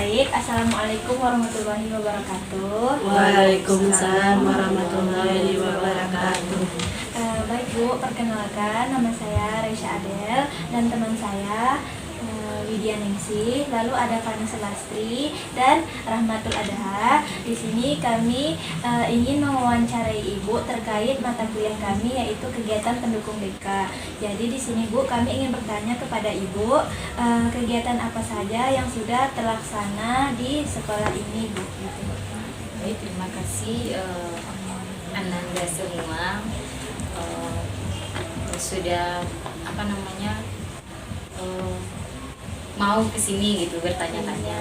Baik, Assalamualaikum warahmatullahi wabarakatuh. Waalaikumsalam warahmatullahi wabarakatuh. Baik Bu, perkenalkan nama saya Reisha Adel dan teman saya Widya Ningsih, lalu ada Fani Selastri dan Rahmatul Adha. Di sini kami ingin mewawancarai Ibu terkait mata kuliah kami yaitu kegiatan pendukung BK. Jadi di sini Bu, kami ingin bertanya kepada Ibu kegiatan apa saja yang sudah terlaksana di sekolah ini Bu. Baik, terima kasih Ananda semua sudah mau kesini gitu bertanya-tanya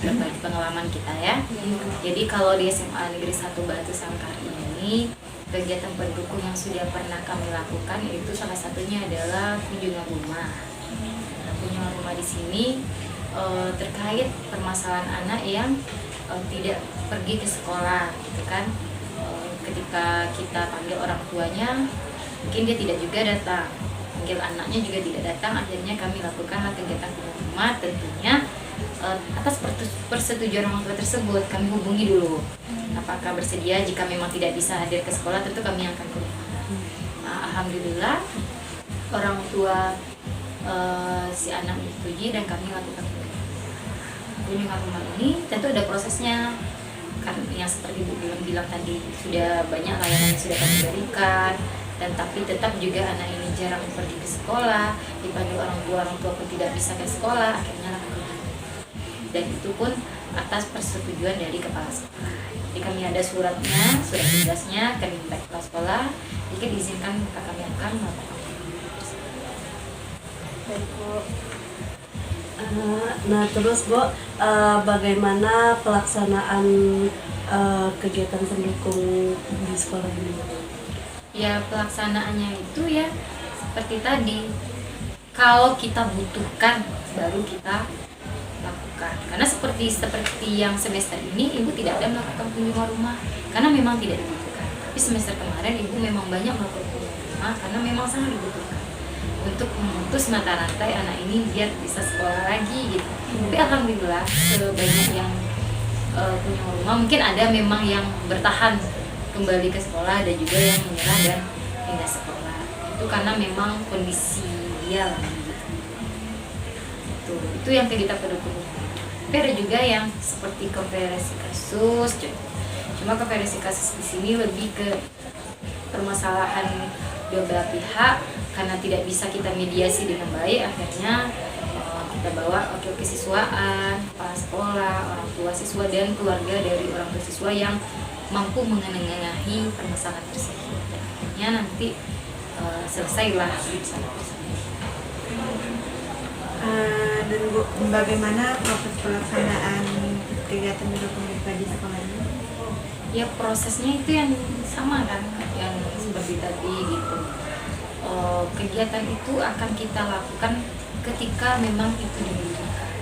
berbagi pengalaman kita ya. Jadi kalau di SMA Negeri 1 Batu Sangkar ini kegiatan pendukung yang sudah pernah kami lakukan itu salah satunya adalah kunjungan rumah. Kunjungan rumah di sini terkait permasalahan anak yang tidak pergi ke sekolah gitu kan. Ketika kita panggil orang tuanya mungkin dia tidak juga datang, panggil anaknya juga tidak datang, akhirnya kami lakukanlah kegiatan rumah. Tentunya atas persetujuan orang tua tersebut kami hubungi dulu apakah bersedia. Jika memang tidak bisa hadir ke sekolah tentu kami akan ke rumah. Alhamdulillah orang tua si anak menyetujui dan kami lakukan kunjungan rumah ini. Tentu ada prosesnya kan, yang seperti Bu bilang tadi sudah banyak layanan yang sudah kami berikan, dan tapi tetap juga anak ini jarang pergi ke sekolah, dipanggil orang tua pun tidak bisa ke sekolah, akhirnya lakukan. Dan itu pun atas persetujuan dari kepala sekolah. Jadi kami ada surat tugasnya, kami minta kepala sekolah jika diizinkan maka kami akan melakukan. Baik Bu. Nah terus Bu, bagaimana pelaksanaan kegiatan pendukung di sekolah ini? Ya pelaksanaannya itu ya seperti tadi, kalau kita butuhkan baru kita lakukan. Karena seperti yang semester ini Ibu tidak ada melakukan kunjungan rumah karena memang tidak dibutuhkan. Tapi semester kemarin Ibu memang banyak melakukan kunjungan rumah karena memang sangat dibutuhkan untuk memutus mata rantai anak ini biar bisa sekolah lagi gitu. Tapi alhamdulillah sebanyak yang kunjungan rumah, mungkin ada memang yang bertahan kembali ke sekolah, ada juga yang menyerah dan pindah sekolah. Itu karena memang kondisi dia lah gitu. Itu yang kita pendukung. Tapi ada juga yang seperti konferensi kasus. Cuma konferensi kasus di sini lebih ke permasalahan dua belah pihak karena tidak bisa kita mediasi dengan baik. Akhirnya kita bawa wakil kesiswaan, kepala sekolah, orang tua siswa dan keluarga dari orang tua siswa yang mampu mengenangi permasalahan tersebut. Akhirnya nanti selesailah permasalahan tersebut. Dan Bu, bagaimana proses pelaksanaan kegiatan pendukung BK di sekolah ini? Ya prosesnya itu yang sama kan, yang seperti tadi gitu. Kegiatan itu akan kita lakukan ketika memang itu dibutuhkan.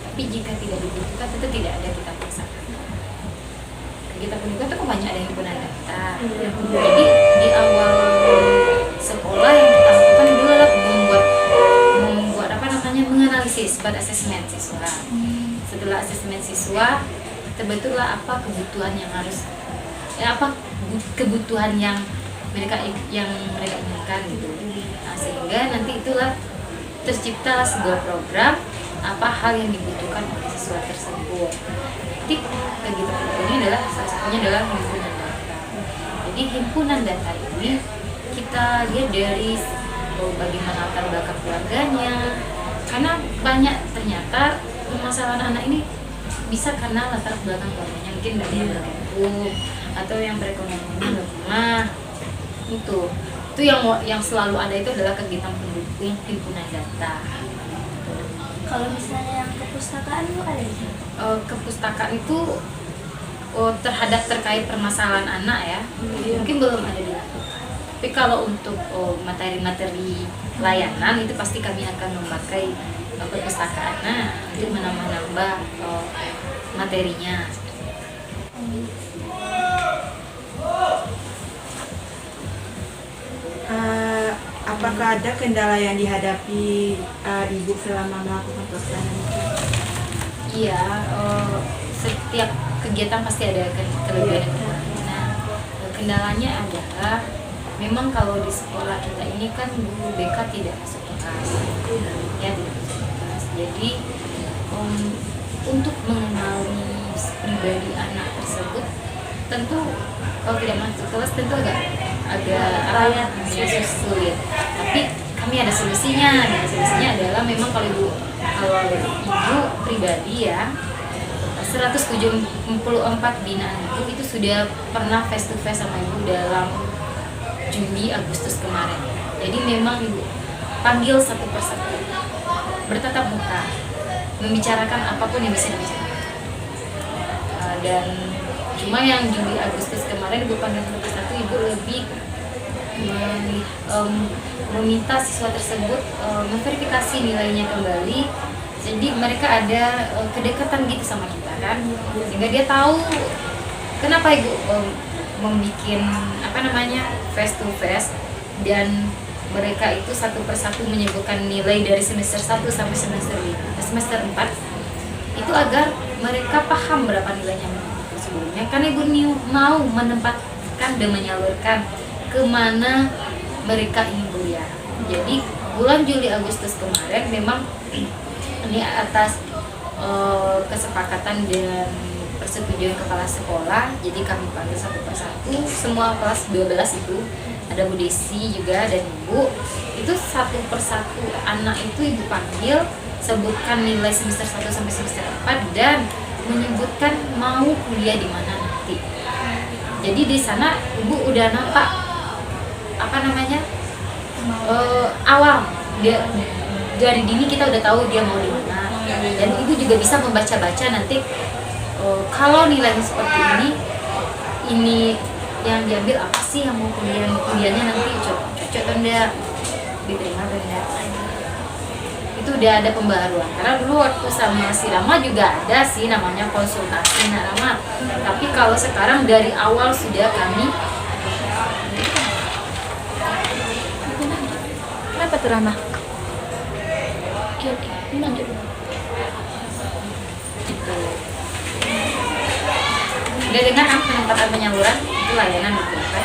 Tapi jika tidak dibutuhkan, tentu tidak ada kita paksakan. Kita pendukung itu banyak ada himpunan data. Jadi di awal sekolah yang kita lakukan dulu adalah membuat menganalisis buat asesmen siswa. Setelah asesmen siswa, terbentuklah apa kebutuhan yang harus kebutuhan yang mereka inginkan gitu. Nah, sehingga nanti itulah tercipta sebuah program apa hal yang dibutuhkan oleh siswa tersebut. Kegiatan ini adalah salah satunya adalah himpunan data. Jadi himpunan data ini kita lihat dari bagaimana latar belakang keluarganya, karena banyak ternyata permasalahan anak ini bisa karena latar belakang keluarganya, mungkin dari yang berkembang atau yang perekonomiannya lemah. Itu yang selalu ada itu adalah kegiatan pendukung himpunan data. Kalau misalnya yang kepustakaan Bu ada di sini? Kepustakaan itu terkait permasalahan anak ya, mungkin belum ada dilakukan. Tapi kalau untuk materi-materi layanan itu pasti kami akan memakai perpustakaan untuk menambah materinya. Apakah ada kendala yang dihadapi Ibu selama melakukan pelaksanaan itu? Iya, setiap kegiatan pasti ada kelebihan dan kekurangan. Nah, kendalanya adalah memang kalau di sekolah kita ini kan guru BK tidak masuk kelas, ya tidak masuk kelas. Jadi untuk mengenali pribadi anak tersebut, tentu kalau tidak masuk kelas tentu agak sulit. Tapi kami ada solusinya. Nah, solusinya adalah memang kalau ibu pribadi ya 174 binaan itu sudah pernah face to face sama ibu dalam Juli Agustus kemarin. Jadi memang ibu panggil satu persatu, bertatap muka, membicarakan apapun yang bisa dibicarakan. Dan cuma yang Juli Agustus kemarin ibu panggil satu persatu, ibu lebih meminta siswa tersebut memverifikasi nilainya kembali. Jadi mereka ada kedekatan gitu sama kita kan, sehingga dia tahu kenapa ibu membuat face to face, dan mereka itu satu persatu menyebutkan nilai dari semester 1 sampai semester 4 itu agar mereka paham berapa nilainya sebelumnya, karena ibu mau menempatkan dan menyalurkan kemana mereka ingin kuliah. Jadi bulan Juli Agustus kemarin memang ini atas kesepakatan dan persetujuan kepala sekolah, jadi kami panggil satu persatu semua kelas 12 itu, ada Bu Desi juga dan Ibu, itu satu persatu anak itu ibu panggil, sebutkan nilai semester 1 sampai semester 4 dan menyebutkan mau kuliah di mana nanti. Jadi di sana ibu udah nampak awal dia dari dini kita udah tahu dia mau di mana, dan ibu juga bisa membaca-baca nanti kalau nilainya seperti ini yang diambil apa sih, yang mau kuliahnya nanti cocok atau enggak, diterima atau enggak. Itu udah ada pembaruan, karena dulu waktu sama si Rama juga ada sih namanya konsultasi Rama, tapi kalau sekarang dari awal sudah kami. Kenapa tuh Rama? Oke, ini lanjut dulu. Udah dengar kan penempatan penyaluran itu layanan diterapkan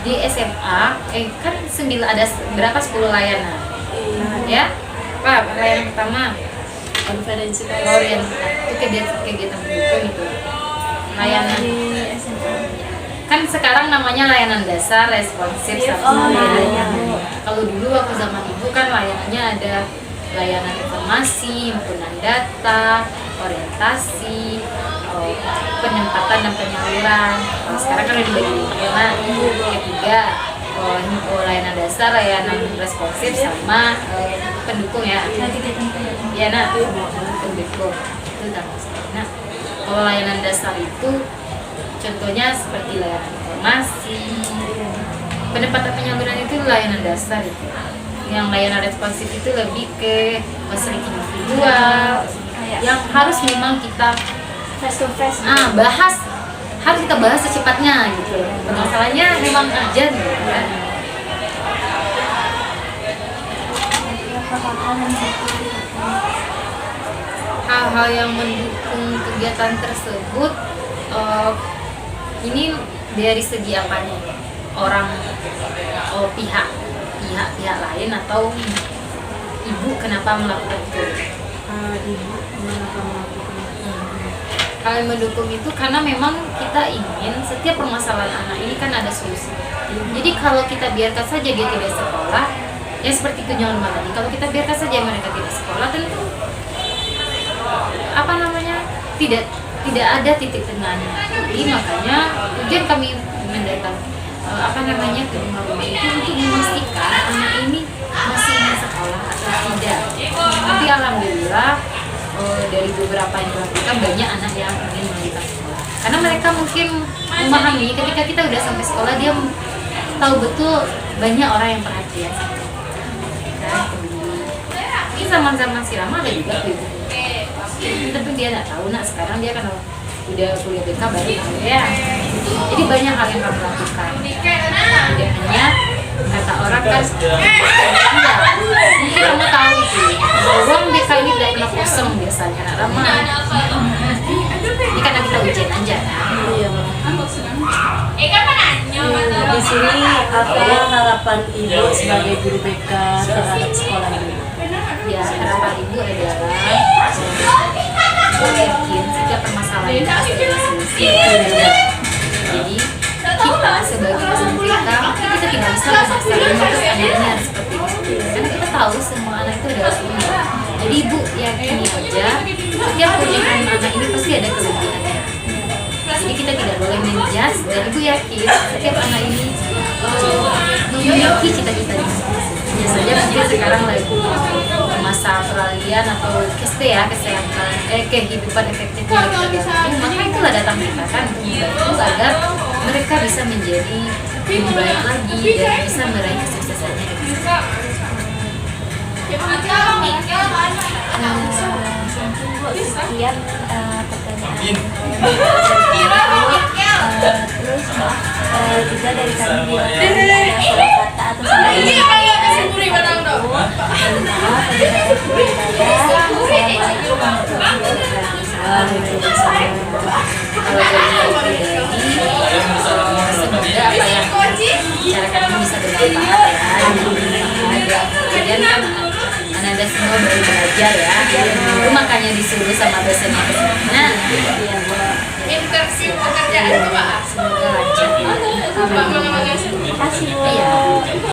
di SMA kan ada berapa 10 layanan ya Pak. Layanan pertama konferensi itu kegiatan pendukung itu layanan kan sekarang namanya layanan dasar responsif sama kalau dulu waktu zaman ibu kan layanannya ada layanan informasi, himpunan data, orientasi, penempatan dan penyaluran. Kalau sekarang kan udah dibagi ketiga, layanan dasar, layanan responsif sama pendukung ya. Ya pendukung itu nah, kalau layanan dasar itu contohnya seperti layanan informasi, penempatan penyaluran itu layanan dasar itu. Yang layanan responsif itu lebih ke fasilitas individual yang harus memang kita Face to face. harus kita bahas secepatnya gitu. Masalahnya memang urgent gitu kan. Hal-hal yang mendukung kegiatan tersebut ini dari segi apanya? Orang pihak lain atau ibu kenapa melakukan itu? Ibu kenapa melakukan itu? Hal yang mendukung itu karena memang kita ingin setiap permasalahan anak ini kan ada solusi. Jadi kalau kita biarkan saja dia tidak sekolah, ya seperti tunjangan tadi. Kalau kita biarkan saja mereka tidak sekolah, tentu tidak ada titik tengahnya. Jadi makanya tujuan kami mendatang ke rumah itu untuk memastikan anak ini masih ingin sekolah atau tidak. Tapi alhamdulillah dari beberapa yang dilakukan banyak anak yang ingin melanjutkan sekolah. Karena mereka mungkin memahami ketika kita udah sampai sekolah dia tahu betul banyak orang yang perhatian. Ini sama-sama si Rama ada juga gitu. Tapi dia nggak tahu sekarang dia kan udah kuliah BK baru tahu ya. Jadi banyak hal yang kami lakukan. Tidak hanya kata orang kan iya, mungkin kamu tahu itu ruang BK ini tidak pernah kosong biasanya nak ramah. Ini karena kita ujian aja kan. Iya. Di sini apa harapan ibu sebagai guru BK terhadap sekolah ini? Ya harapan ibu adalah aku yakin setiap permasalahan itu pasti ada solusi. Jadi kita sebagai guru BK kita tidak bisa memaksa anak ini harus seperti ini. Kan kita tahu semua anak itu ada uniknya. Jadi ibu yakini aja setiap keunikan anak ini pasti ada kelebihannya. Jadi kita tidak boleh menjudge dan ibu yakin setiap anak ini memiliki cita-cita di masing-masing. Hanya saja mungkin sekarang lagi masa peralihan atau kesehatan kehidupan efektifnya kita gabung, maka itulah datang kita kan untuk membantu agar mereka bisa menjadi lebih baik lagi dan bisa meraih kesuksesannya di masa mungkin Bu sekian pertanyaan terus juga dari kami salah kata atau salah semoga apa yang cara kami bisa bermanfaat ya. Kemudian kan Anda semua baru belajar ya. Itu makanya disuruh sama dosennya ke sana. Interview pekerjaan itu Pak. Semoga lancar. Terima kasih Bu. Iya.